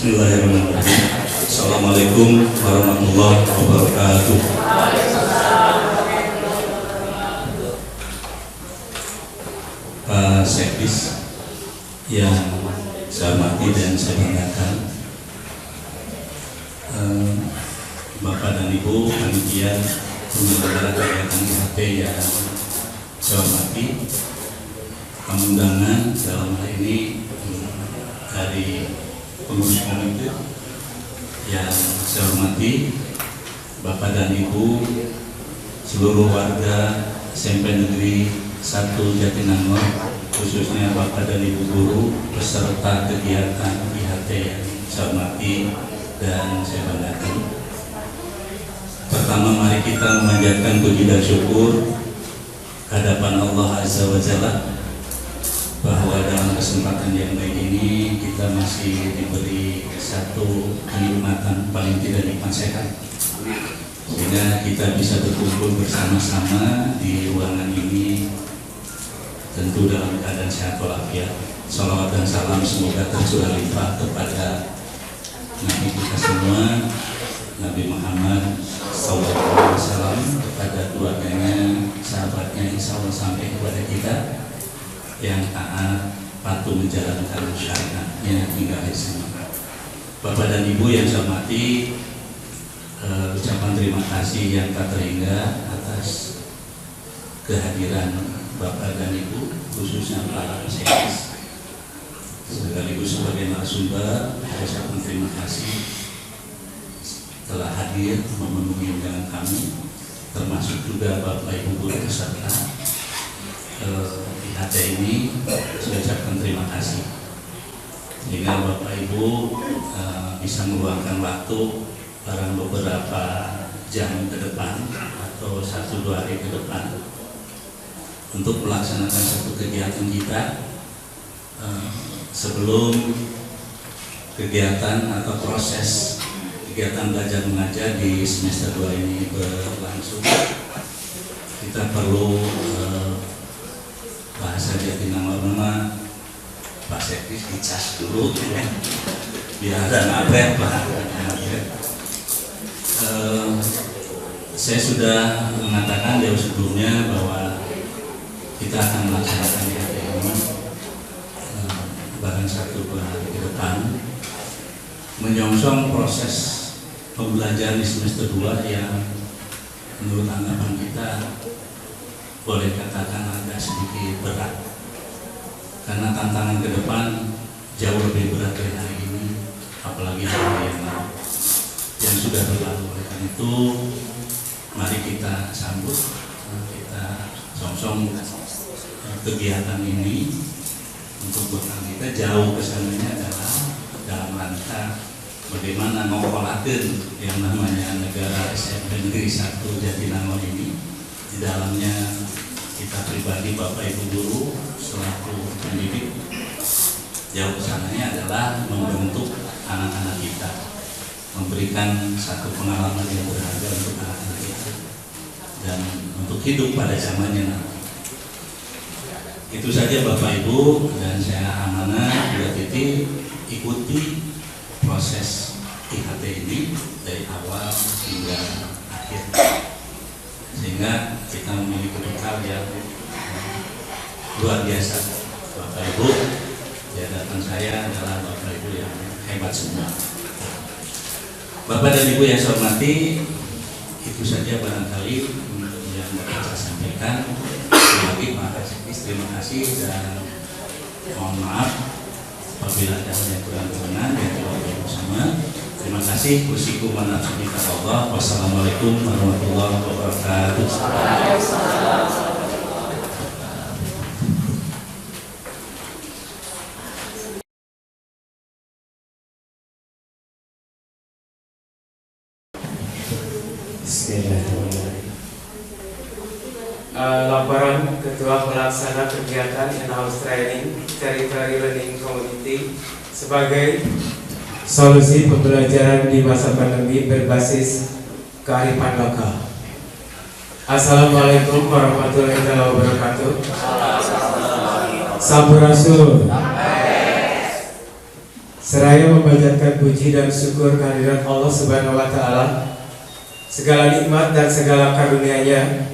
Bismillahirrahmanirrahim. Assalamualaikum warahmatullahi wabarakatuh. Pak Sekdis yang saya hormati dan saya banggakan, Bapak dan Ibu panitia penyelenggara kegiatan IHT yang saya hormati, tamu undangan dalam hal ini dari pengurus komite yang saya hormati, Bapak dan Ibu, seluruh warga SMP Negeri 1 Jatinangor, khususnya Bapak dan Ibu guru peserta kegiatan IHT yang saya hormati dan saya banggakan. Pertama, mari kita memanjatkan puji dan syukur hadapan Allah Azza wa Jalla bahwa dalam kesempatan yang baik ini kita masih diberi satu kenikmatan, paling tidak nikmat sehat, sehingga kita bisa berkumpul bersama-sama di ruangan ini, tentu dalam keadaan sehat walafiat. Salawat dan salam semoga tercurah limpah kepada Nabi kita semua, Nabi Muhammad SAW, kepada keluarganya, sahabatnya, insya Allah sampai kepada kita yang taat, patuh menjalankan syariatnya hingga akhir zaman. Bapak dan Ibu yang saya hormati, ucapan terima kasih yang tak terhingga atas kehadiran Bapak dan Ibu, khususnya para peserta. Sekaligus sebagai narasumber, saya ucapkan terima kasih telah hadir memenuhi undangan kami, termasuk juga Bapak Ibu guru peserta IHT ini. Saya ucapkan terima kasih sehingga Bapak Ibu bisa meluangkan waktu dalam beberapa jam ke depan atau 1-2 hari ke depan untuk melaksanakan satu kegiatan kita sebelum kegiatan atau proses kegiatan belajar mengajar di semester 2 ini berlangsung. Kita perlu bahasa Jatinangor nama Pak Sekdis dicas dulu biar ada nabret Pak. Saya sudah mengatakan jauh sebelumnya bahwa kita akan melaksanakan IHT ini bahkan 1-2 hari ke depan, menyongsong proses pembelajaran di semester 2 yang menurut anggapan kita boleh katakan agak sedikit berat, karena tantangan ke depan jauh lebih berat dari hari ini, apalagi hari yang sudah berlalu. Oleh karena itu, mari kita sambut, kita songsong kegiatan ini untuk bekal kita jauh kesananya adalah dalam rangka bagaimana ngokolakeun yang namanya negara SMP Negeri 1 Jatinangor ini. Di dalamnya kita pribadi, Bapak Ibu guru selaku pendidik, jauh kesananya adalah membentuk anak-anak kita, memberikan satu pengalaman yang berharga untuk anak-anak kita dan untuk hidup pada zamannya nanti. Itu saja Bapak Ibu, dan saya amanah bila titik ikuti proses IHT ini dari awal hingga akhir, sehingga kita memiliki bekal yang luar biasa. Bapak Ibu, di hadapan saya adalah Bapak Ibu yang hebat semua. Bapak dan Ibu yang saya hormati, itu saja barangkali yang dapat saya sampaikan. sampaikan. Lagi terima kasih dan mohon maaf apabila ada yang kurang berkenan dan kita bersama. Terima kasih. Usiku manasubika Allah. Wassalamualaikum warahmatullahi wabarakatuh. Laporan Ketua Pelaksana Kegiatan In-House Training Territory Learning Community sebagai solusi pembelajaran di masa pandemi berbasis kearifan lokal. Assalamualaikum warahmatullahi wabarakatuh. Sampurasun. Seraya memanjatkan puji dan syukur kehadirat Allah Subhanahu wa Ta'ala, segala nikmat dan segala karunia-Nya.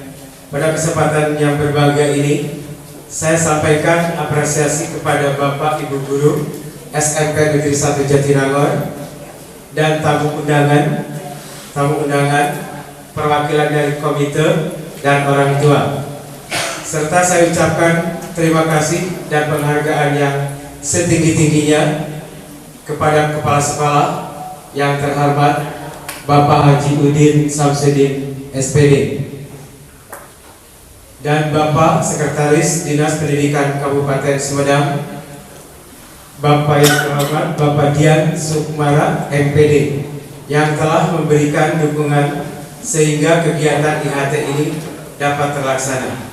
Pada kesempatan yang berbahagia ini, saya sampaikan apresiasi kepada Bapak Ibu Guru SMP Negeri 1 Jatinangor dan tamu undangan, perwakilan dari komite dan orang tua. Serta saya ucapkan terima kasih dan penghargaan yang setinggi-tingginya kepada Kepala Sekolah yang terhormat Bapak Haji Udin Samsudin SPD dan Bapak Sekretaris Dinas Pendidikan Kabupaten Sumedang, Bapak yang terhormat Bapak Dian Sukmara MPD yang telah memberikan dukungan sehingga kegiatan IHT ini dapat terlaksana.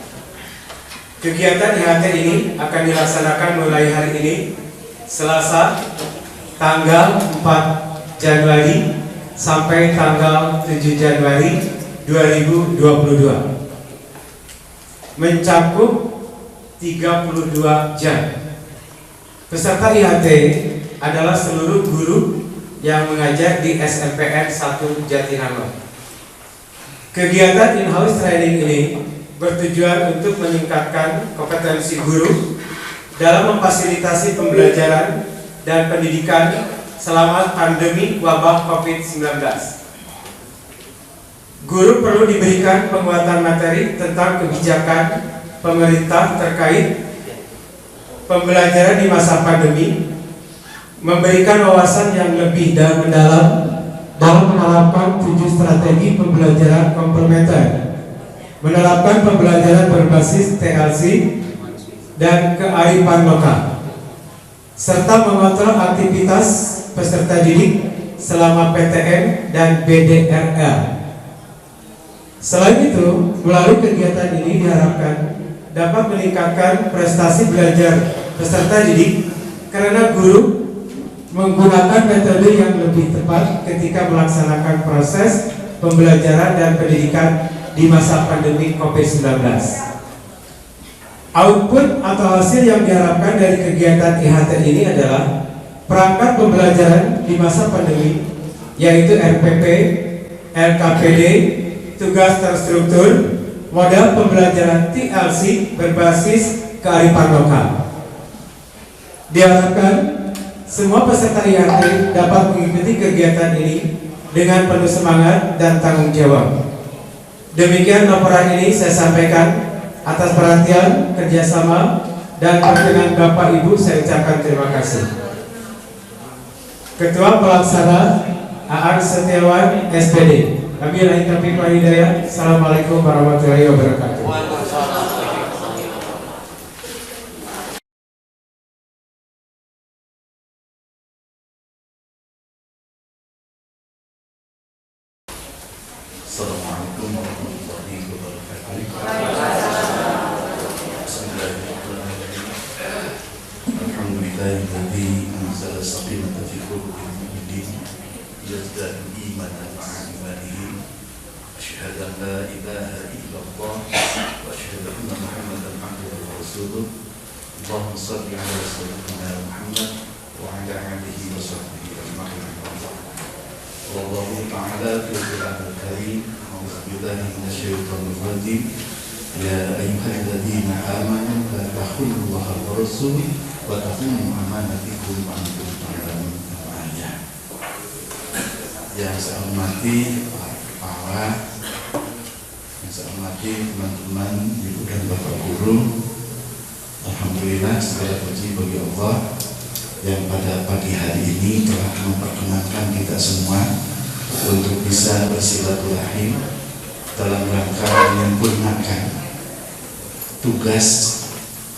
Kegiatan IHT ini akan dilaksanakan mulai hari ini, Selasa, tanggal 4 Januari sampai tanggal 7 Januari 2022. Mencakup 32 jam. Peserta IHT adalah seluruh guru yang mengajar di SMPN 1 Jatinangor. Kegiatan in-house training ini bertujuan untuk meningkatkan kompetensi guru dalam memfasilitasi pembelajaran dan pendidikan selama pandemi wabah COVID-19. Guru perlu diberikan penguatan materi tentang kebijakan pemerintah terkait pembelajaran di masa pandemi, memberikan wawasan yang lebih dan mendalam dalam menerapkan 7 strategi pembelajaran komplementer, menerapkan pembelajaran berbasis TLC dan kearifan lokal, serta mengontrol aktivitas peserta didik selama PTM dan BDRL. Selain itu, melalui kegiatan ini diharapkan dapat meningkatkan prestasi belajar peserta didik karena guru menggunakan metode yang lebih tepat ketika melaksanakan proses pembelajaran dan pendidikan di masa pandemi COVID-19. Output atau hasil yang diharapkan dari kegiatan IHT ini adalah perangkat pembelajaran di masa pandemi, yaitu RPP, LKPD, tugas terstruktur, model pembelajaran TLC berbasis kearifan lokal. Diharapkan semua peserta IHT dapat mengikuti kegiatan ini dengan penuh semangat dan tanggung jawab. Demikian laporan ini saya sampaikan. Atas perhatian, kerjasama, dan perkenan Bapak Ibu saya ucapkan terima kasih. Ketua Pelaksana Aan Setiawan SPD. Wabillahi taufiq wal hidayah. Assalamualaikum warahmatullahi wabarakatuh. Assalamualaikum warahmatullahi wabarakatuh. Alhamdulillahilladzi anzala sakinata fi qulubil mu'minin yazdadu imanan ma'a imanihim. Asyhadu an la ilaha illallah wa asyhadu anna Muhammadan abduhu wa rasuluh. Allahumma shalli ala sayyidina Muhammad wa ala alihi wa sahbihi ajma'in. Wallahu ta'ala fil Qur'anil Karim. A'udzu billahi minasyaitonir rajim. Ya ayyuhalladzina amanu la takhunu-Allaha wa rasulahu wa takhunu amanatikum wa antum ta'lamun. Yang saya hormati para kepala, yang Saya hormati teman-teman, ibu dan bapak guru. Alhamdulillah segala puji bagi Allah yang pada pagi hari ini telah memperkenankan kita semua untuk bisa bersilaturahim dalam rangka menyempurnakan tugas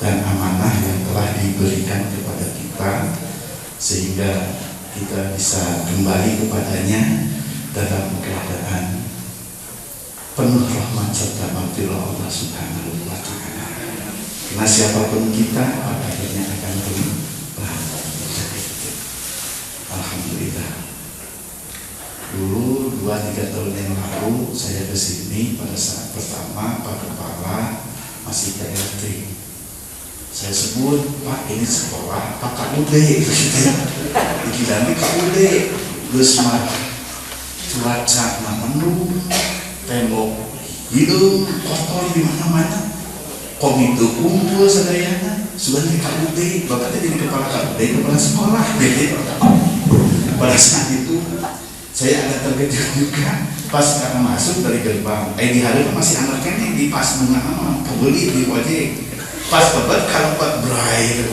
dan amanah yang telah diberikan kepada kita, sehingga kita bisa kembali kepadanya dalam keadaan penuh rahmat serta maghfirah Allah Subhanahu wa Ta'ala. Karena siapapun kita pada akhirnya akan berpahala. Alhamdulillah. Dulu 2-3 tahun yang lalu saya kesini pada saat pertama Pak Kepala masih PRT. Saya sebut, Pak ini sekolah Pak KUD gitu ya. Dikiranya KUD terus mah cuaca mendung, tembok hidung kotor di mana-mana. Komite kumpul sadayana sudah di KUD, bapaknya jadi kepala KUD, kepala sekolah. Pada saat itu saya agak terkejut juga pas karena masuk dari gerbang. Di hari itu masih anak kene di pas mengenal kebeli di wajah. Pas bebat kalau buat berair,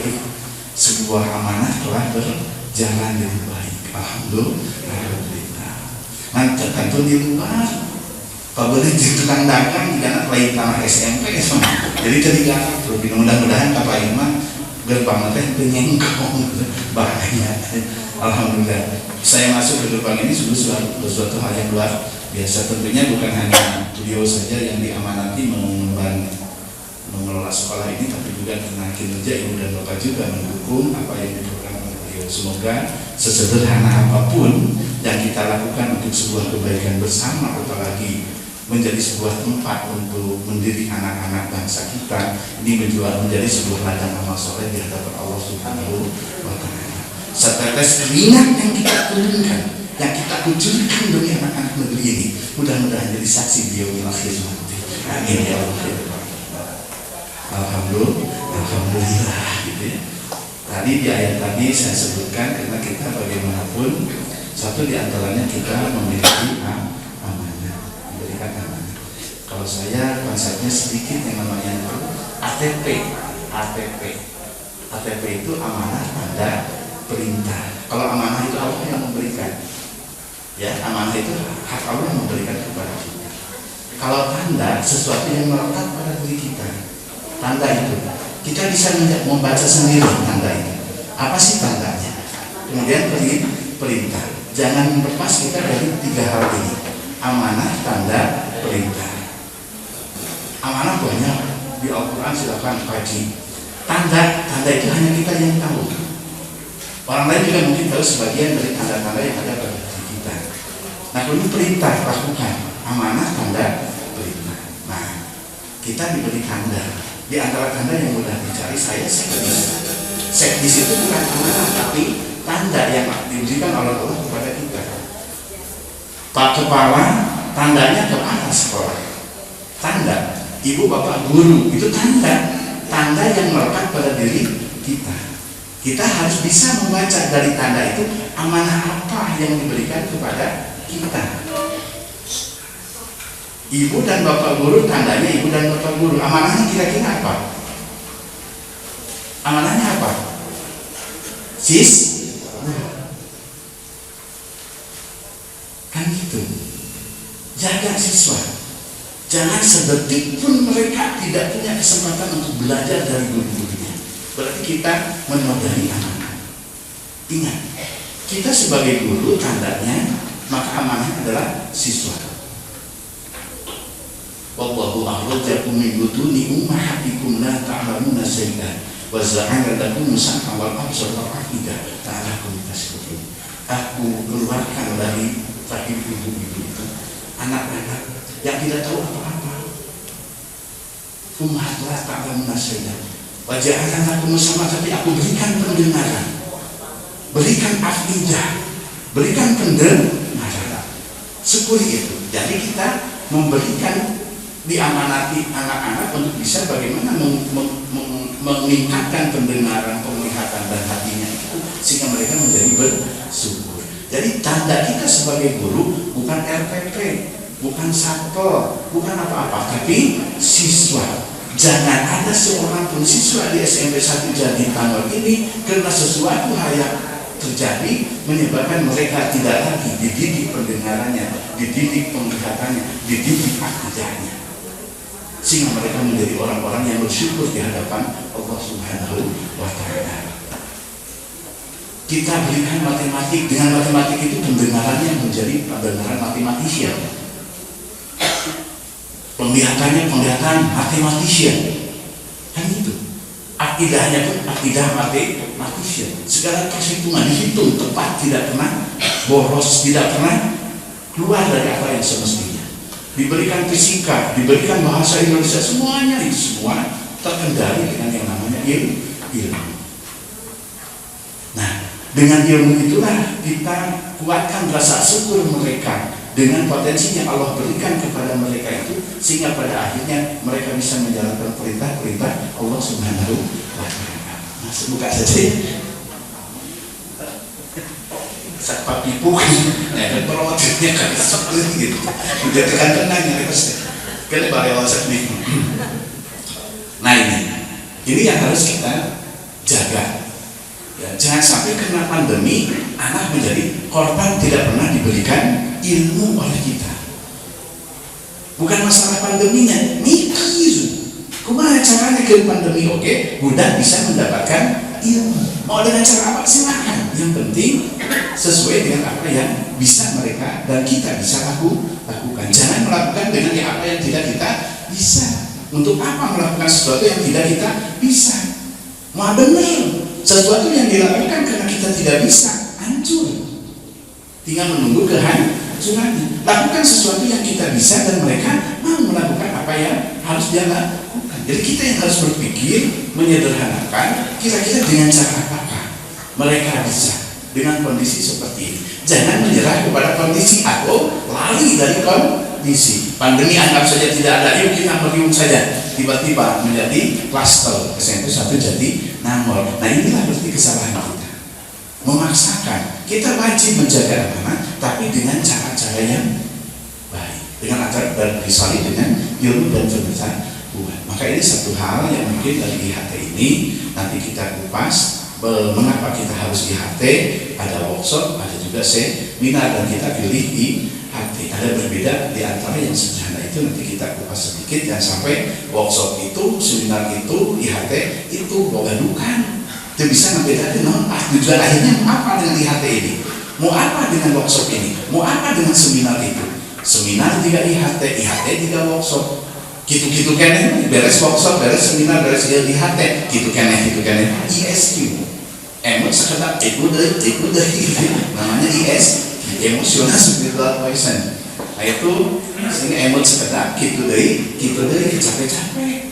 sebuah amanah telah berjalan dengan baik. Alhamdulillah. Nanti tentu di luar. Pabrik di tukang dagang karena lain tanah SMP semua. Jadi ketika mudah-mudahan Bapak Imam gerbang teh penyengkong bahaya. Alhamdulillah. Saya masuk ke gerbang ini sudah suatu hal yang luar biasa. Tentunya bukan hanya beliau saja yang diamanati mengelola sekolah ini, tapi juga karena kinerja ibu dan bapak juga mendukung apa yang dilakukan oleh beliau. Semoga sesederhana apapun yang kita lakukan untuk sebuah kebaikan bersama, apalagi menjadi sebuah tempat untuk mendidik anak-anak bangsa kita, ini menjadi sebuah ladang amal soleh di hadapan Allah Subhanahu wa Ta'ala. Setetes keringat yang kita turunkan, yang kita kucurkan demi anak-anak negeri ini, mudah-mudahan jadi saksi beliau di akhir nanti. Amin ya Allah. Alhamdulillah gitu ya. Tadi di ayat tadi saya sebutkan karena kita bagaimanapun satu di antaranya kita memiliki kalau saya konsepnya sedikit yang namanya ATP. ATP itu amanah tanda perintah. Kalau amanah itu Allah yang memberikan. Ya, amanah itu hak Allah yang memberikan kepada kita. Kalau tanda sesuatu yang melekat pada diri kita. Tanda itu kita bisa membaca sendiri tanda itu. Apa sih tandanya? Kemudian perintah. Jangan lepas kita dari 3 hal ini. Amanah, tanda, perintah. Amanah banyak di Al-Quran, silakan kaji. Tanda itu hanya kita yang tahu. Orang lain juga mungkin tahu sebagian dari tanda-tanda yang ada pada diri kita. Nah, kalau perintah lakukan. Amanah, tanda, perintah. Nah, kita diberi tanda. Di antara tanda yang mudah dicari, saya sekdis. Sekdis itu bukan amanah, tapi tanda yang diberikan oleh Allah kepada kita. Pak Kepala, tandanya kepala sekolah. Tanda. Ibu bapak guru itu tanda yang melekat pada diri kita. Kita harus bisa membaca dari tanda itu amanah apa yang diberikan kepada kita. Ibu dan bapak guru, tandanya ibu dan bapak guru. Amanahnya kira-kira apa? Amanahnya apa? Kan gitu. Jaga siswa. Jangan sedetik pun mereka tidak punya kesempatan untuk belajar dari guru-gurunya. Berarti kita menodai amanah. Ingat, kita sebagai guru tandanya, maka amanah adalah siswa. Wallahu akhrajakum min butuni ummahatikum la ta'lamuna syai'an wa ja'ala lakum sam'an wal absara wal afida la'allakum tashkurun. Aku keluarkan dari rahim ibu-ibu itu anak-anak yang tidak tahu apa-apa. Ummahat la ta'lamuna syai'an wa ja'ala lakum sam'an, tapi aku berikan pendengaran, berikan afidah, berikan pendengaran. Syukuri itu. Jadi kita memberikan, diamanati anak-anak untuk bisa bagaimana meningkatkan pendengaran, penglihatan dan hatinya itu sehingga mereka menjadi bersyukur. Jadi tanda kita sebagai guru bukan RPP, bukan satpol, bukan apa-apa, tapi siswa. Jangan ada seorang pun siswa di SMP 1 Jatinangor ini karena sesuatu hal yang terjadi menyebabkan mereka tidak lagi dididik pendengarannya, dididik penglihatannya, dididik akidahnya, sehingga mereka menjadi orang-orang yang bersyukur di hadapan Allah Subhanahu wa Ta'ala. Kita berikan matematik, dengan matematik itu pendengarannya menjadi pendengaran matematisian, penglihatannya penglihatan matematisian, kan itu. Akidahnya pun akidah matematisian. Segala perhitungan dihitung tepat, tidak pernah boros, tidak pernah keluar dari apa yang semestinya. Diberikan fisika, diberikan bahasa Indonesia, semuanya itu semua terkendali dengan yang namanya ilmu. Nah, dengan ilmu itulah kita kuatkan rasa syukur mereka dengan potensi yang Allah berikan kepada mereka itu, sehingga pada akhirnya mereka bisa menjalankan perintah-perintah Allah Subhanahu wa Ta'ala. Nah, buka saja. Saat pipu, ya perwajibnya kan seperti gitu. Udah tekan-tekan ya terus. Kan bareng Allah sedih. Nah ini yang harus kita jaga. Ya, jangan sampai kena pandemi anak menjadi korban tidak pernah diberikan ilmu oleh kita. Bukan masalah pandeminya, mikir kumaha caranya ke pandemi. Oke, budak bisa mendapatkan ilmu. Mau dengan cara apa silakan. Yang penting sesuai dengan apa yang bisa mereka dan kita bisa lakukan. Jangan melakukan dengan apa yang tidak kita bisa. Untuk apa melakukan sesuatu yang tidak kita bisa? Mau benar sesuatu yang dilakukan karena kita tidak bisa, hancur. Tinggal menunggu kehancurannya. Lakukan sesuatu yang kita bisa dan mereka mau melakukan apa yang harus dia lakukan. Jadi kita yang harus berpikir, menyederhanakan, kira-kira dengan cara apa mereka bisa dengan kondisi seperti ini. Jangan menyerah kepada kondisi atau lari dari kondisi. Pandemi anggap saja tidak ada, yuk kita meriung saja. Tiba-tiba menjadi klaster SMP 1 Jatinangor. Nah inilah berarti kesalahan kita. Memaksakan. Kita wajib menjaga amanah, tapi dengan cara-cara yang baik. Dengan agar dan disalih dengan ilmu dan pengetahuan. Maka ini satu hal yang mungkin dari IHT ini nanti kita kupas. Mengapa kita harus IHT? Ada workshop, ada juga seminar, dan kita pilih IHT. Ada berbeda di antara yang sederhana itu nanti kita kupas sedikit. Jangan sampai workshop itu, seminar itu, IHT itu bogadukan. Itu bisa membedakan tujuan akhirnya mau apa dengan IHT ini, mau apa dengan workshop ini, mau apa dengan seminar itu. Seminar tidak IHT, IHT tidak workshop. Gitu-gitu kan beres workshop, beres seminar, beres IHT, gitu kan ISQ. Emot sekedar ikut dari namanya IS, emosional spiritual quotient. Nah itu sehingga emot sekedar gitu dari capek-capek,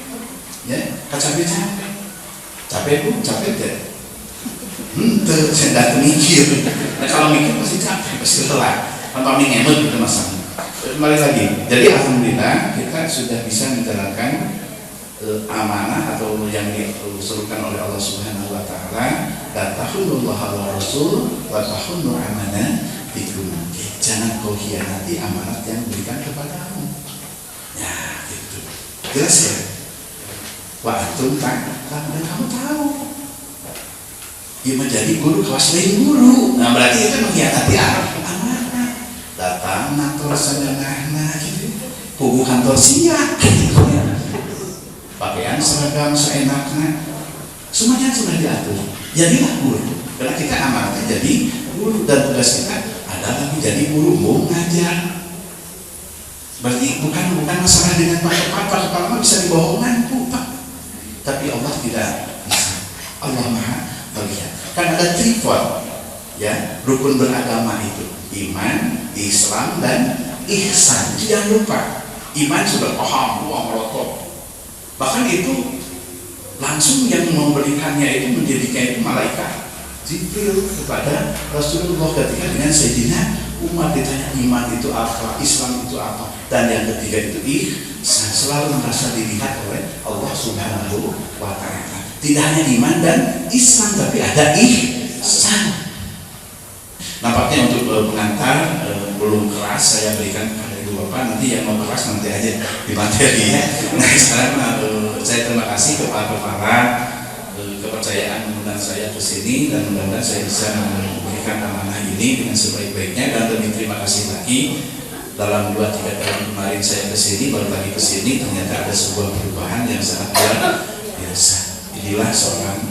ya capek pun capek deh. Saya mikir. Nah kalau mikir pasti capek, pasti lelah. Tanpa mengemot itu masalah. Kembali lagi. Jadi alhamdulillah kita sudah bisa menjalankan amanah atau yang diusulkan oleh Allah Subhanahu wa Ta'ala. La tahunullah wa rasul wa tahunnu amanah bikum. Jangan kau hianati amanat yang diberikan kepadamu. Ya gitu. Jelas ya. Wa antum dan kamu tahu. Dia menjadi guru kelas lain guru. Nah berarti itu mengkhianati amanah. Datang kantor sederhana gitu. Kubu kantor siap. Pakaian seragam seenaknya, semuanya sudah diatur. Jadilah guru, karena kita amanatnya jadi guru dan tugas kita adalah menjadi guru mau ngajar. Berarti bukan masalah dengan pak kepala bisa dibohongan Pak. Tapi Allah tidak bisa. Allah Maha melihat. Kan ada tripod, ya rukun beragama itu iman, Islam dan ihsan. Jangan lupa iman sudah paham, melotot. Bahkan itu langsung yang memberikannya itu menjadikan itu malaikat Jibril kepada Rasulullah ketika dengan Sayyidina Umar ditanya iman itu apa, Islam itu apa, dan yang ketiga itu ihsan, selalu merasa dilihat oleh Allah Subhanahu wa Ta'ala. Tidak hanya iman dan Islam, tapi ada ihsan. Nampaknya untuk pengantar belum keras saya berikan kepada Ibu Bapak, nanti yang mau keras nanti aja di materi ya. Nah sekarang saya terima kasih kepada kepala kepercayaan mengundang saya ke sini, dan mudah-mudahan saya bisa memberikan amanah ini dengan sebaik-baiknya. Dan lebih terima kasih lagi, dalam 2-3 tahun kemarin saya ke sini, baru lagi ke sini ternyata ada sebuah perubahan yang sangat luar biasa. Inilah seorang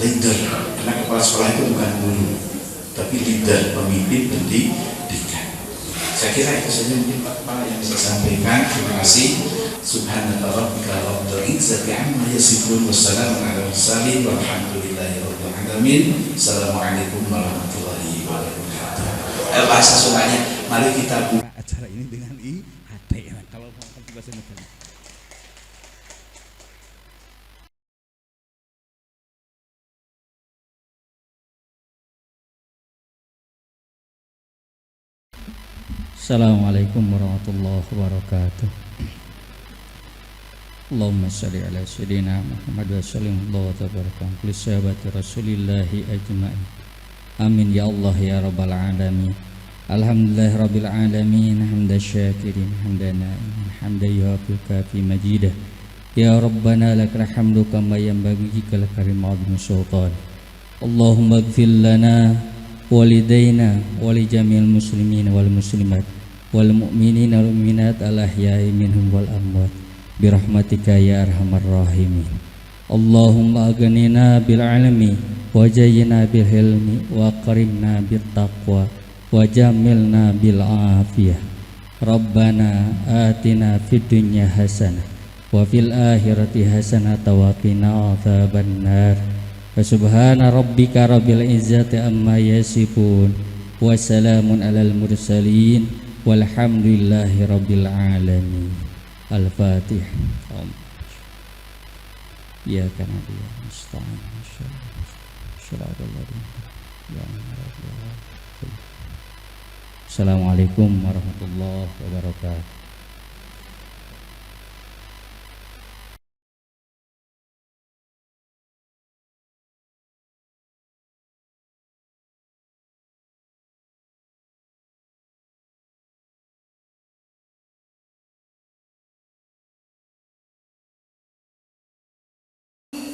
leader, karena kepala sekolah itu bukan guru, tapi leader, pemimpin pendidikan. Saya kira itu saja mungkin Pak Kepala yang bisa sampaikan. Terima kasih. Subhanallah rabbika rabbil izzati amma yasifun, wassalamu ala mursalin, walhamdulillahi rabbil alamin. Assalamualaikum warahmatullahi wabarakatuh. Bahasa Sundanya, mari kita buka acara ini dengan IHT. Kalau mau bahasa Indonesia. Assalamualaikum warahmatullahi wabarakatuh. Allahumma sholli ala sayyidina Muhammad wa sallim wa tabarakatuh li sahabati rasulillahi ajma'in. Amin ya Allah ya rabbal alamin. Alhamdulillah rabbil alamin, hamdan syakirin, hamdan na'imin, hamdan yuhafiz kafi majidah. Ya rabbana lakal hamdu kama yanbaghi lil karim azim sultan. Allahumma ighfir lana walidayna wa li jami'il muslimin wal muslimat wal mu'minina wal mu'minat al ahya'i minhum wal amwat birahmatika ya arhamar rahimin. Allahumma aghnina bil ilmi wa jayyina bil hilmi wa qarimna bit taqwa wa jamilna bil afiyah. Rabbana atina fid dunya hasanah wa fil akhirati hasanah wa qina adzabannar. Wa subhana rabbika rabbil izzati amma yasifun, wa salamun alal mursalin, walhamdulillahi rabbil alamin. Al-Fatihah. Ya kana dia musta'an insyaallah. Assalamualaikum warahmatullahi wabarakatuh.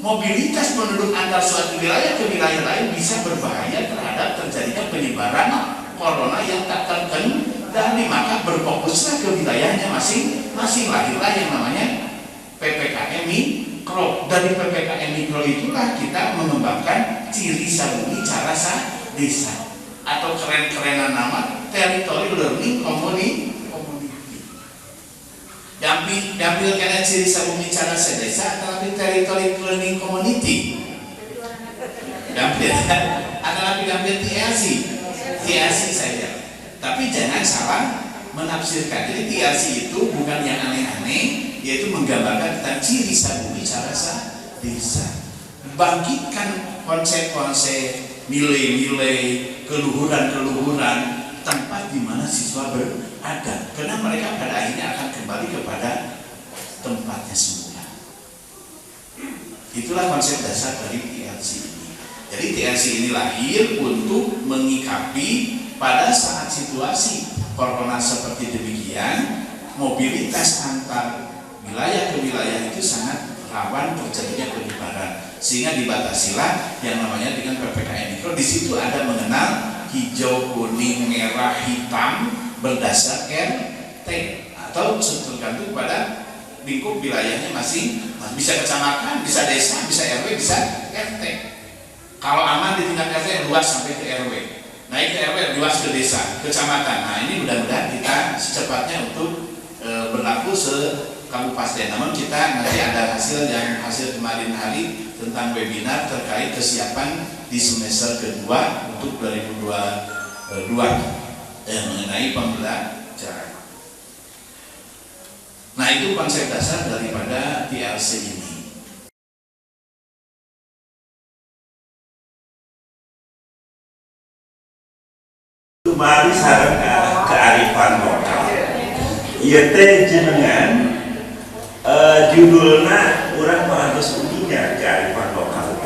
Mobilitas penduduk antar suatu wilayah ke wilayah lain bisa berbahaya terhadap terjadinya penyebaran corona yang tak terkendali, maka berfokuslah ke wilayahnya masing-masing. Lahirlah yang namanya PPKM Mikro. Dari PPKM Mikro itulah kita mengembangkan ciri sabuni cara desa, atau keren-kerenan nama Territory Learning Community. Dampil karena ciri sabuni cara sedesa, tapi Territory Learning Community. Dampil TLC saja. Tapi jangan salah menafsirkan. Jadi TLC itu bukan yang aneh-aneh, yaitu menggambarkan tentang ciri sabuni cara desa. Bangkitkan konsep-konsep nilai-nilai keluhuran tempat di mana siswa berada, karena mereka pada akhirnya akan kembali kepada tempatnya semula. Itulah konsep dasar dari TLC ini. Jadi TLC ini lahir untuk mengikapi pada saat situasi corona seperti demikian, mobilitas antar wilayah ke wilayah itu sangat rawan terjadinya penyebaran, sehingga dibatasilah yang namanya dengan PPKM Mikro. Di situ ada mengenal hijau, kuning, merah, hitam berdasar RT, atau tergantung pada lingkup wilayahnya masing, bisa kecamatan, bisa desa, bisa RW, bisa RT. Kalau aman di tingkat RT luas sampai ke RW, naik ke RW luas ke desa, kecamatan. Nah ini mudah-mudahan kita secepatnya untuk berlaku kabupaten. Namun kita nanti ada hasil kemarin hari tentang webinar terkait kesiapan di semester kedua untuk 2022 mengenai pembelajaran. Nah itu konsep dasar daripada TLC ini. Mari sareng kearifan lokal. Ieu teh jenengan judulna urang mah harus udinya kearifan lokal.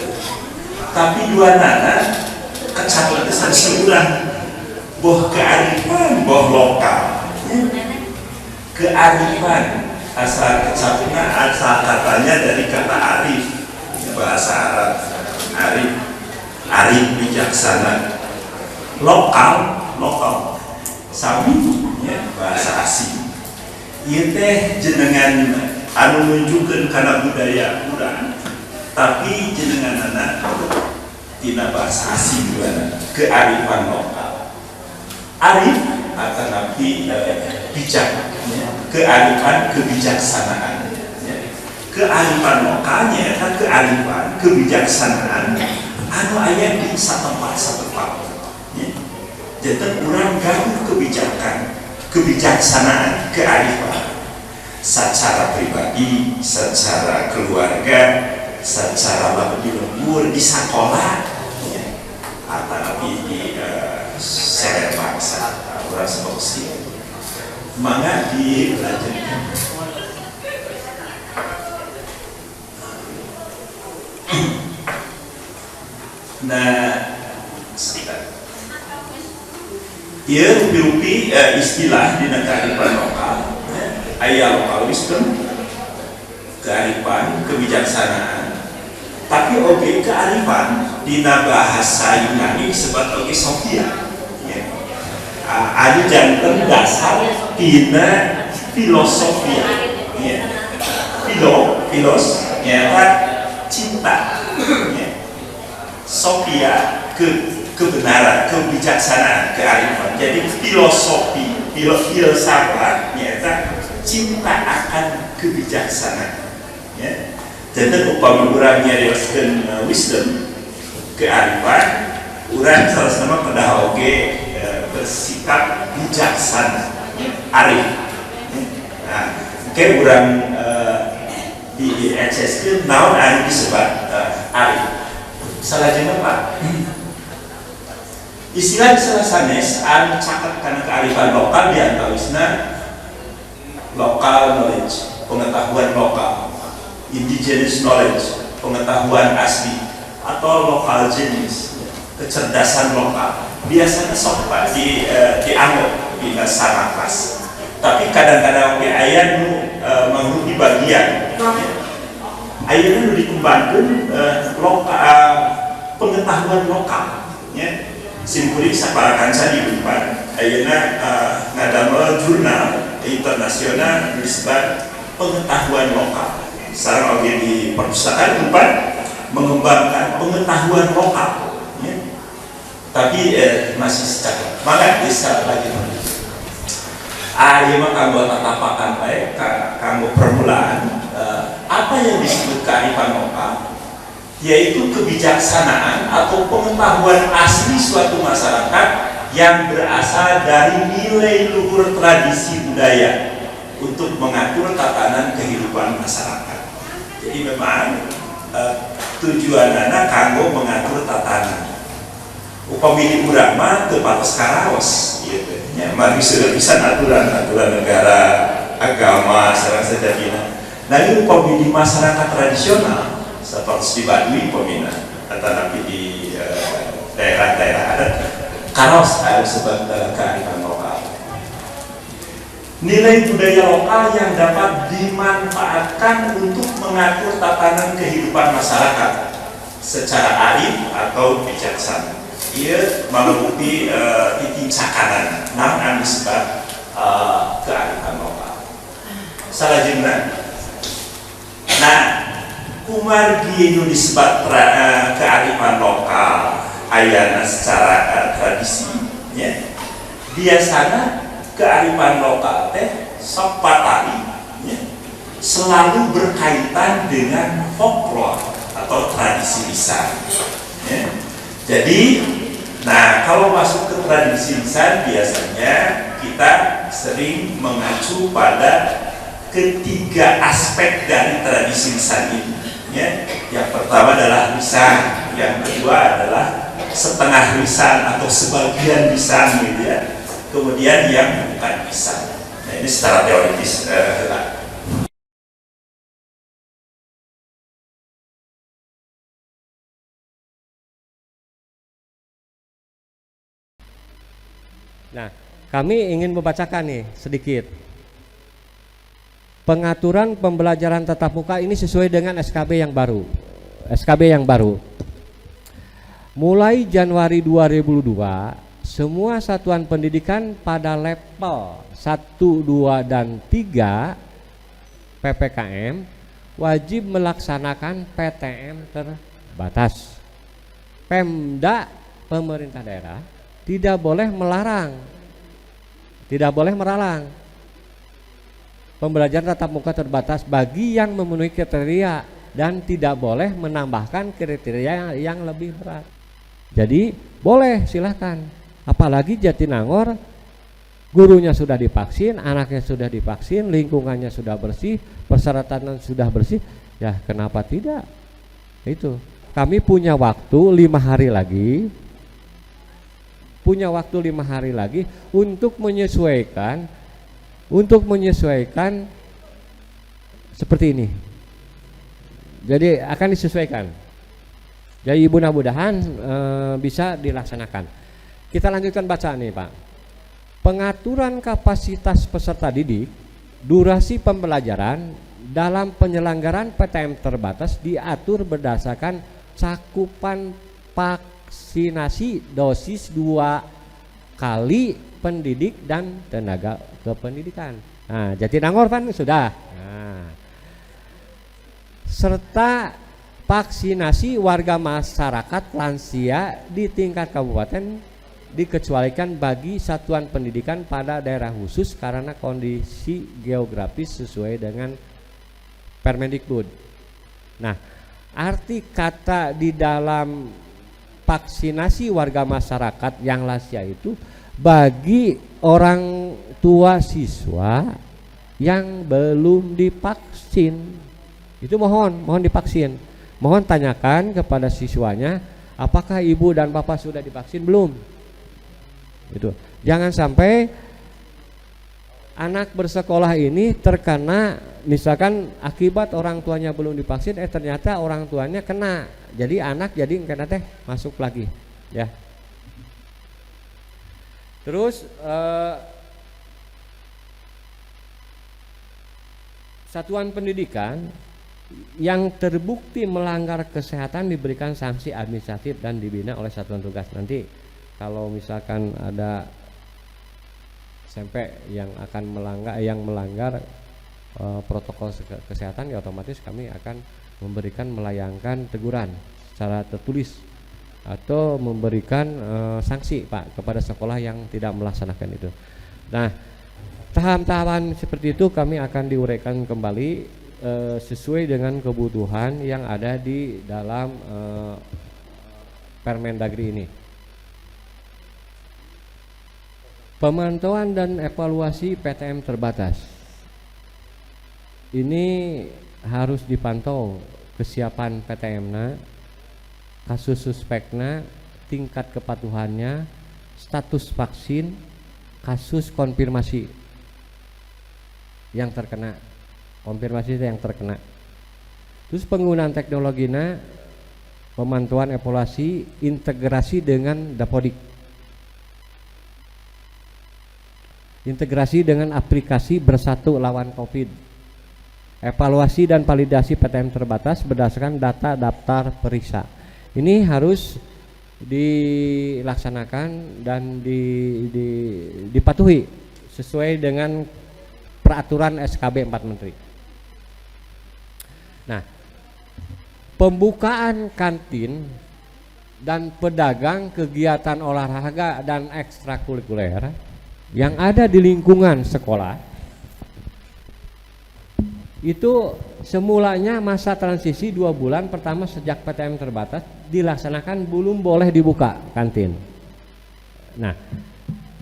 Tapi dua nana cakup sebulan boh kearifan boh lokal kearifan asal kecapnya asal katanya dari kata arif bahasa Arab arif bijaksana lokal sami ya, bahasa asing ieu teh jenengan anu nunjukkeun kana budaya urang tapi jenengan anak tina bahasa asing juga kearifan lokal arif akan nabi bijak ya. Kearifan kebijaksanaan ya. Kearifan lokalnya kan kearifan kebijaksanaan anu aya di satempat ya. Jadi urang gaduh kebijakan kebijaksanaan kearifan secara pribadi secara keluarga secara lebih lembur di sekolah ya. Atau di seret bangsa orang seperti mangga dipelajari. Nah, ia rupi-rupi istilah di negara lokal, ayah lokal wisdom, kearifan, kebijaksanaan. Tapi oke kearifan di bahasa Yunani disebut oke Sophia. Ada jantan dasar tina filosofia ya. Filos nyata cinta ya. Sofia kebenaran, kebijaksanaan, kearifan. Jadi filosofi, filsafat nyata cinta akan kebijaksanaan ya. Jadi upami urang nyarioskeun wisdom kearifan urang salah sama pada oge bersikap bijaksana, arif. Nah, kayak orang di SS itu naon anu disebut arif. Salahnya Pak. Istilah salah sanes anu caket karena kearifan lokal di antawisna local knowledge, pengetahuan lokal, indigenous knowledge, pengetahuan asli, atau lokal jenis, kecerdasan lokal. Biasanya sok Pak dianggap di sarafas, tapi kadang-kadang ayah nu mengrugi bagian ayah nu dikembangkan pengetahuan lokal ya. Simpuri saparakan saya di depan ayahnya ngadamel jurnal internasional disebut pengetahuan lokal. Sekarang oke di perpustakaan tempat mengembangkan pengetahuan lokal ya. Tapi masih secara maka bisa lagi mah kanggo tatapakan baik kanggo permulaan apa yang disebut kearifan lokal yaitu kebijaksanaan atau pengetahuan asli suatu masyarakat yang berasal dari nilai luhur tradisi budaya untuk mengatur tatanan kehidupan masyarakat. Jadi memang tujuannya kanggo mengatur tatanan. Upami di urang mah teu patos karaos gitu nya mari sudah bisa aturan-aturan negara agama sareng sajadina. Nah ini upami di masyarakat tradisional seperti di Baduy upamina atau nanti di daerah-daerah adat karaos harus sebut kearifan lokal. Nilai budaya lokal yang dapat dimanfaatkan untuk mengatur tatanan kehidupan masyarakat secara arif atau bijaksana. Ia mengikuti titik cakanan namun disebut kearifan lokal. Salah jumlah. Nah, kumar gini disebut kearifan lokal ayana secara tradisi. Ya. Biasanya kearifan lokal teh sok patali ya, selalu berkaitan dengan folklore atau tradisi lisan. Ya. Jadi nah, kalau masuk ke tradisi lisan biasanya kita sering mengacu pada ketiga aspek dari tradisi lisan ini. Ya. Yang pertama adalah lisan, yang kedua adalah setengah lisan atau sebagian lisan, gitu ya. Kemudian yang bukan lisan. Nah, ini secara teoritis. Nah, kami ingin membacakan nih sedikit. Pengaturan pembelajaran tatap muka ini sesuai dengan SKB yang baru. SKB yang baru. Mulai Januari 2002, semua satuan pendidikan pada level 1, 2, dan 3 PPKM wajib melaksanakan PTM terbatas. Pemda, pemerintah daerah, tidak boleh melarang pembelajaran tatap muka terbatas bagi yang memenuhi kriteria dan tidak boleh menambahkan kriteria yang lebih berat. Jadi boleh, silahkan. Apalagi Jatinangor gurunya sudah divaksin, anaknya sudah divaksin, lingkungannya sudah bersih, persyaratan sudah bersih, ya kenapa tidak? Itu kami punya waktu 5 hari lagi, untuk menyesuaikan seperti ini. Jadi akan disesuaikan. Jadi mudah-mudahan bisa dilaksanakan. Kita lanjutkan baca nih Pak. Pengaturan kapasitas peserta didik, durasi pembelajaran dalam penyelenggaraan PTM terbatas diatur berdasarkan cakupan vaksinasi dosis 2 kali pendidik dan tenaga kependidikan. Nah, Jatinangor kan sudah. Nah, serta vaksinasi warga masyarakat lansia di tingkat kabupaten dikecualikan bagi satuan pendidikan pada daerah khusus karena kondisi geografis sesuai dengan Permendikbud. Nah, arti kata di dalam vaksinasi warga masyarakat yang lansia itu bagi orang tua siswa yang belum divaksin. Itu mohon divaksin. Mohon tanyakan kepada siswanya, apakah ibu dan bapak sudah divaksin belum? Itu. Jangan sampai anak bersekolah ini terkena, misalkan akibat orang tuanya belum divaksin, ternyata orang tuanya kena. Jadi anak jadi kena masuk lagi, ya. Terus satuan pendidikan yang terbukti melanggar kesehatan diberikan sanksi administratif dan dibina oleh satuan tugas. Nanti kalau misalkan ada SMP yang akan melanggar protokol kesehatan, ya otomatis kami akan melayangkan teguran secara tertulis atau memberikan sanksi Pak kepada sekolah yang tidak melaksanakan itu. Nah, tahapan seperti itu kami akan diuraikan kembali sesuai dengan kebutuhan yang ada di dalam Permendagri ini. Pemantauan dan evaluasi PTM terbatas ini harus dipantau kesiapan PTM-na, kasus suspekna, tingkat kepatuhannya, status vaksin, kasus konfirmasi yang terkena. Terus penggunaan teknologinya, pemantauan evaluasi, integrasi dengan Dapodik, integrasi dengan aplikasi Bersatu Lawan Covid, evaluasi dan validasi PTM terbatas berdasarkan data daftar periksa. Ini harus dilaksanakan dan dipatuhi sesuai dengan peraturan SKB 4 Menteri. Nah, pembukaan kantin dan pedagang kegiatan olahraga dan ekstrakurikuler yang ada di lingkungan sekolah itu semulanya masa transisi 2 bulan pertama sejak PTM terbatas dilaksanakan belum boleh dibuka kantin. Nah,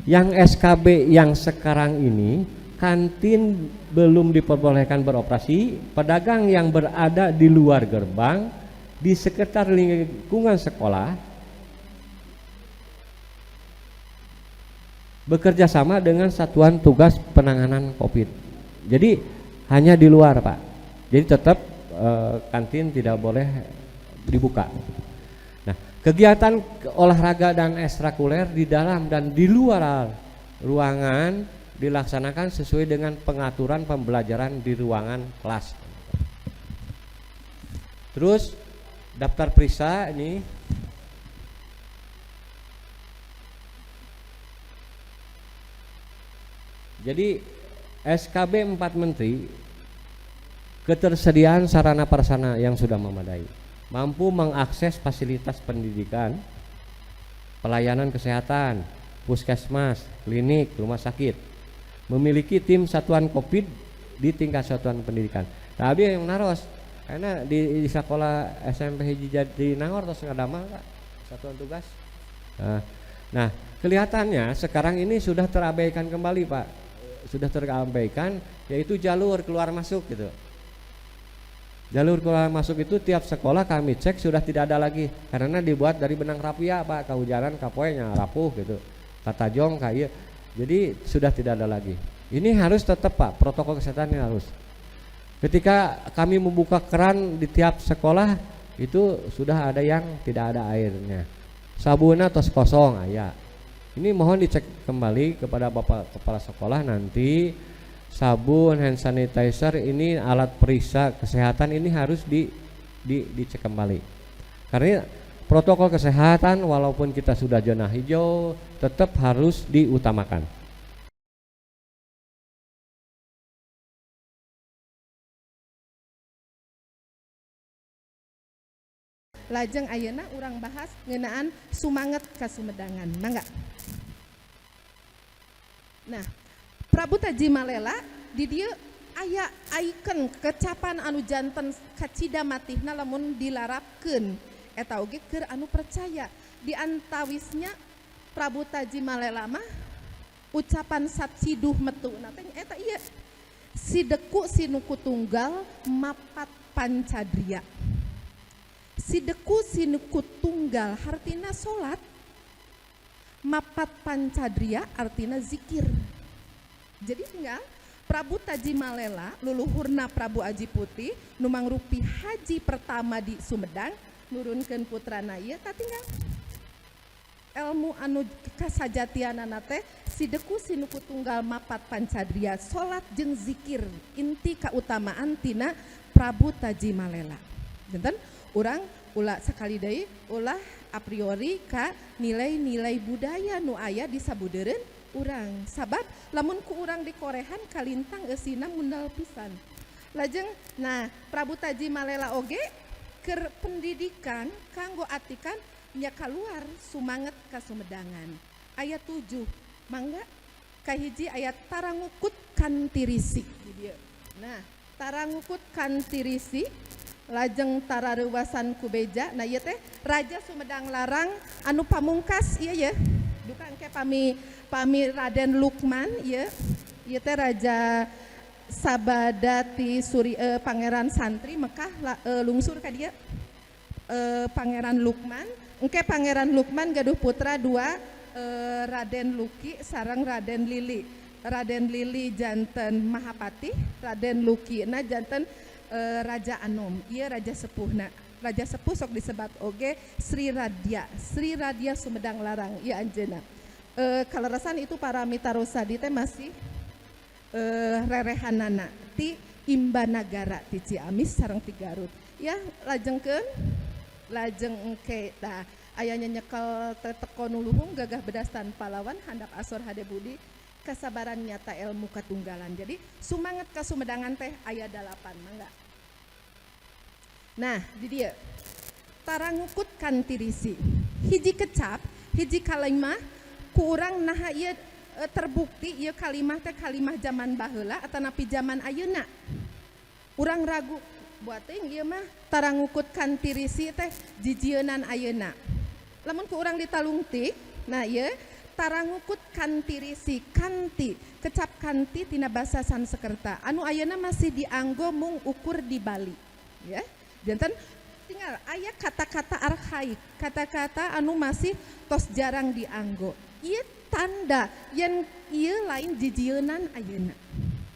yang SKB yang sekarang ini kantin belum diperbolehkan beroperasi, pedagang yang berada di luar gerbang di sekitar lingkungan sekolah bekerja sama dengan satuan tugas penanganan COVID. Jadi hanya di luar Pak. Jadi tetap kantin tidak boleh dibuka. Nah, kegiatan olahraga dan ekstrakurikuler di dalam dan di luar ruangan dilaksanakan sesuai dengan pengaturan pembelajaran di ruangan kelas. Terus daftar periksa ini jadi SKB 4 Menteri ketersediaan sarana prasarana yang sudah memadai, mampu mengakses fasilitas pendidikan, pelayanan kesehatan, puskesmas, klinik, rumah sakit, memiliki tim satuan COVID di tingkat satuan pendidikan. Tapi yang naros karena di sekolah SMP hiji jadi nangor terus ngadama Kak satuan tugas. Nah, kelihatannya sekarang ini sudah terabaikan kembali Pak, sudah terabaikan, yaitu jalur keluar masuk gitu. Jalur keluar masuk itu tiap sekolah kami cek sudah tidak ada lagi karena dibuat dari benang rapia Pak, kahujanan kapoenya rapuh gitu, kata jong kayak, jadi sudah tidak ada lagi. Ini harus tetap Pak, protokol kesehatannya harus. Ketika kami membuka keran di tiap sekolah itu sudah ada yang tidak ada airnya, sabunnya tos kosong ya. Ini mohon dicek kembali kepada Bapak Kepala Sekolah nanti. Sabun, hand sanitizer, ini alat periksa kesehatan ini harus dicek kembali. Karena protokol kesehatan walaupun kita sudah zona hijau tetap harus diutamakan. Lajeng ayeuna urang bahas ngeunaan sumanget ka Sumedang. Mangga. Nah, Prabu Taji Malela di dieu aya icon kecapan anu janten kacida matihna lamun dilarapkeun eta oge keur anu percaya. Di antawisnya Prabu Taji Malela mah ucapan satsiduh metuna teh eta ieu si deku si nuku tunggal mapat pancadria. Si deku si nuku tunggal artina salat, mapat pancadria artina zikir. Jadi tinggal Prabu Taji Malela luluhurna Prabu Aji Putih nu mangrupi haji pertama di Sumedang nurunkeun putrana ieu tinggal ilmu anu kasajatianana teh si deku si nuku tunggal mapat pancadria salat jeung zikir inti kautamaan tina Prabu Taji Malela. Janten urang ulah sakali deui ulah a priori ka nilai-nilai budaya nu aya di sabudeureun urang, sabab lamun ku urang di Korehan kalintang eusina mundal pisan. Lajeng nah Prabu Taji Malela oge keur pendidikan kanggo atikan nya kaluar sumanget ka Sumedangan. Ayat 7 mangga kahiji ayat tarangukut kantirisi di dieu. Nah, tarangukut kantirisi lajeng tarareuwasan ku beja. Nah ieu teh Raja Sumedang Larang anu pamungkas ieu ya. Duka engke pami Raden Lukman ieu teh raja sabada ti Pangeran Santri Mekah lungsur ka dieu Pangeran Lukman. Engke Pangeran Lukman gaduh putra dua Raden Luki sareng Raden Lili. Raden Lili janten Mahapati, Raden Luki na janten Raja Anom. Ieu raja sepuhna. Raja sepuh sok disebat oge Sri Radya Sumedang Larang ieu anjeunna. Kaleresan itu para mitarosadi teh masih rerehanana ti Imbanagara ti Ciamis sareng ti Garut. Ya lajengkeun lajeng engke tah ayanya nyekel teko nuluhung gagah bedastan pahlawan handak asor hade budi kasabaran nyata ilmu katunggalan. Jadi sumanget ka Sumedangan teh aya 8 mangga. Nah, di dia tarangukut kantirisi. Hiji kecap, hiji kalimah ku urang naha ieu terbukti ieu kalimah teh kalimah zaman baheula atanapi zaman ayeuna. Urang ragu buat teuing ieu mah tarangukut kantirisi teh jijieunnan ayeuna. Lamun ku urang ditalungtik, nah ieu tarangukut kantirisi kanti, kecap kanti tina basa Sanskerta. Anu ayeuna masih dianggo mung ukur di Bali, ya. Janten tinggal aya kata-kata arkaik, kata-kata anu masih tos jarang dianggo. Ieu tanda yen ieu lain jijieunnan ayeuna.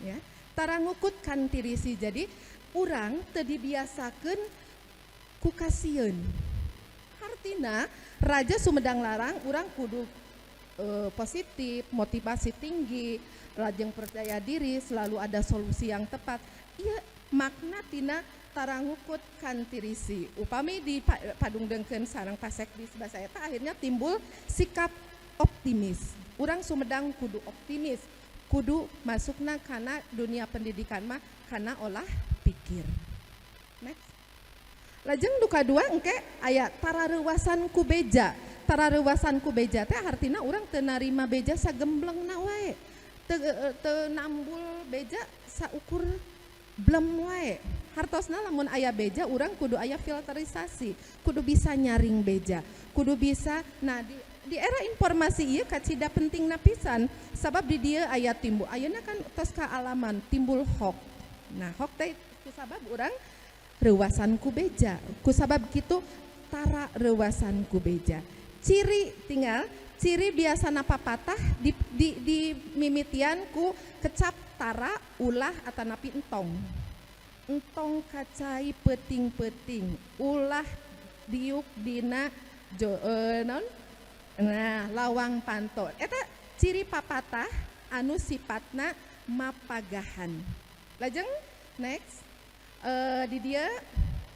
Ya. Tarangukut kantirisi jadi urang teu dibiasakeun ku kasieun. Artina Raja Sumedang Larang urang kudu positif, motivasi tinggi, lajeng percaya diri, selalu ada solusi yang tepat. Iya makna tina tarangukut kantirisi. Upami di padungdengkeun sareng pasek di sebelah saya akhirnya timbul sikap optimis. Urang Sumedang kudu optimis, kudu masukna kana dunia pendidikan mah kana olah pikir. Next. Lajeng nu kadua engke aya tarareuwasan ku beja. Tarareuwasan ku beja teh artina urang teu narima beja sagemblengna wae. Teu nambul beja saukur blem wae. Hartosna lamun aya beja urang kudu aya filterisasi, kudu bisa nyaring beja, kudu bisa. Nah di era informasi ieu kacida pentingna pisan sabab di dieu aya timbul ayeuna kan tos kaalaman timbul hoax. Nah hoax teh kusabab urang reuwasan ku beja, kusabab kitu tara reuwasan ku beja. Ciri biasana papatah di mimitian ku kecap tara ulah atanapi entong kacai peting ulah diuk dina lawang pantot eta ciri papatah anu sifatna mapagahan. Lajeng next di dia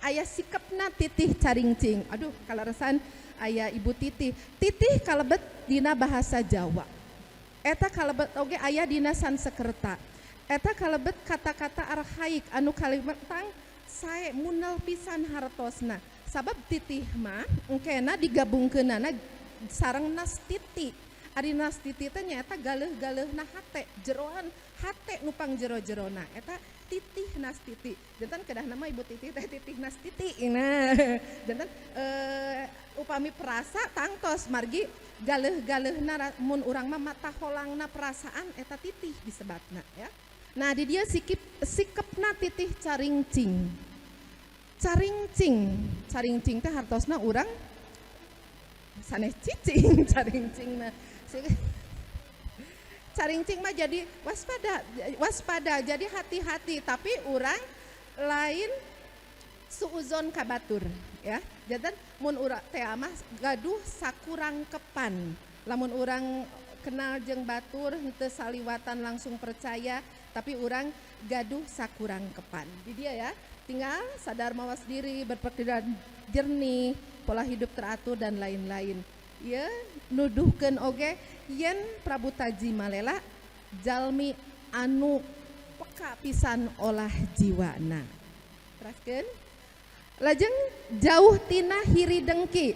aya sikepna titih caringcing. Aduh kalaresan aya ibu titih kalebet dina bahasa Jawa. Eta kalebet oge aya dina Sansekerta. Eta kalebet kata-kata arhaik anu kalimat tang sae munal pisan hartosna. Sabab titih mah engkena digabungkeunana sareng nas titi. Ari nas titi teh nyaeta galeuh-galeuhna hate, jeroan hate nupang jero-jerona. Eta titih nas titi. Jantan kedah nama ibu titi teh titih nas titi. Nah, jantan upami perasa tangtos margi galeuh-galeuhna mun urang mah mata holangna perasaan eta titih disebatna ya. Nah di dia sikepna titih caringcing. Caringcing teh hartosna urang sanes cicing caringcingna. Caringcing mah jadi waspada jadi hati-hati tapi urang lain suuzon kabatur ya. Jantan mun urang teh mah gaduh sakurang kepan. Lamun urang kenal jeung batur henteu saliwatan langsung percaya tapi urang gaduh sakurang kepan. Di dia ya, tinggal sadar mawas diri, berpikiran jernih, pola hidup teratur dan lain-lain. Ya, nuduhkeun oge yen Prabu Taji Malela jalmi anu peka pisan olah jiwana. Teraskeun. Lajeng jauh tina hiri dengki.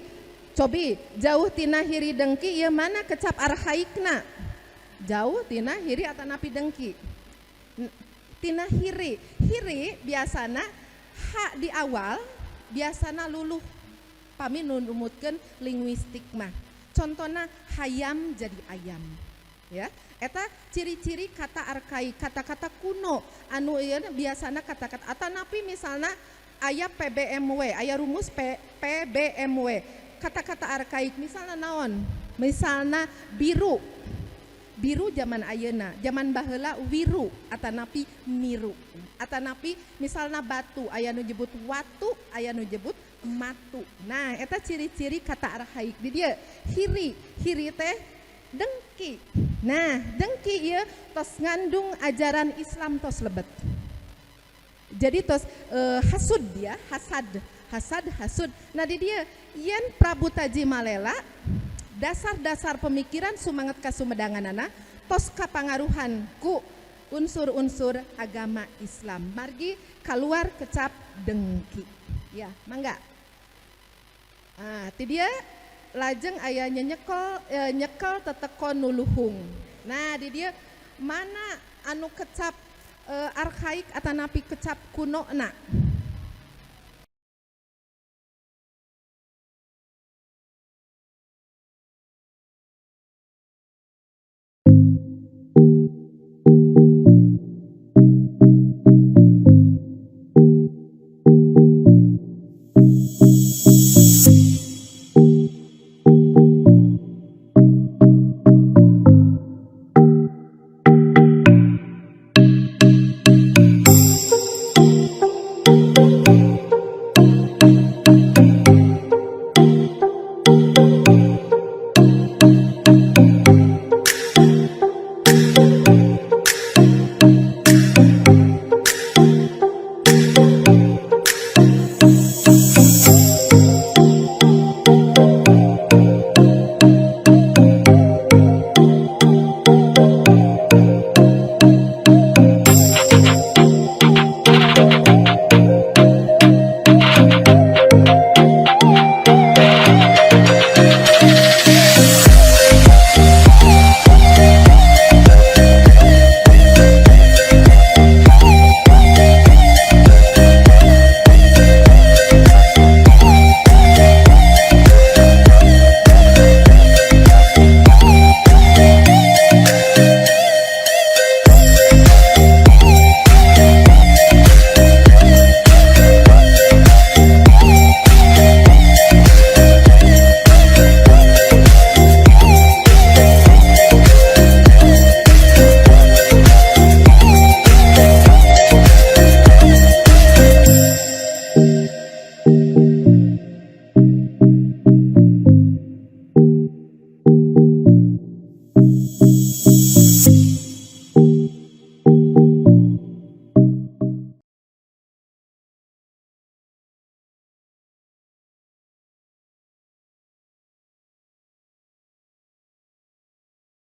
Cobi jauh tina hiri dengki ieu mana kecap arhaikna. Jauh tina hiri atanapi dengki. Tina hiri biasana ha di awal biasana luluh pami numutkeun linguistik mah. Contohna hayam jadi ayam. Ya, eta ciri-ciri kata arkaik, kata-kata kuno anu ieu biasana kata-kata atanapi misalna aya PBMW, aya rumus PBMW. Kata-kata arkaik misalna naon? Misalna biru. Biru zaman ayeuna, zaman baheula wiru atanapi miru. Atanapi misalna batu, aya nu nyebut watu, aya nu nyebut matu. Nah, eta ciri-ciri kata arhaik di dieu. Hiri teh dengki. Nah, dengki ieu tos ngandung ajaran Islam tos lebet. Jadi tos hasud dia, hasud. Nah, di dieu yen Prabu Taji Malela dasar-dasar pemikiran sumanget kasumedanganana tos kapangaruhan ku unsur-unsur agama Islam. Margi keluar kecap dengki. Ya, mangga. Ah, ti dia lajeng aya nyekel tetekon nuluhung. Nah, di dia mana anu kecap arkaik atanapi kecap kuno na.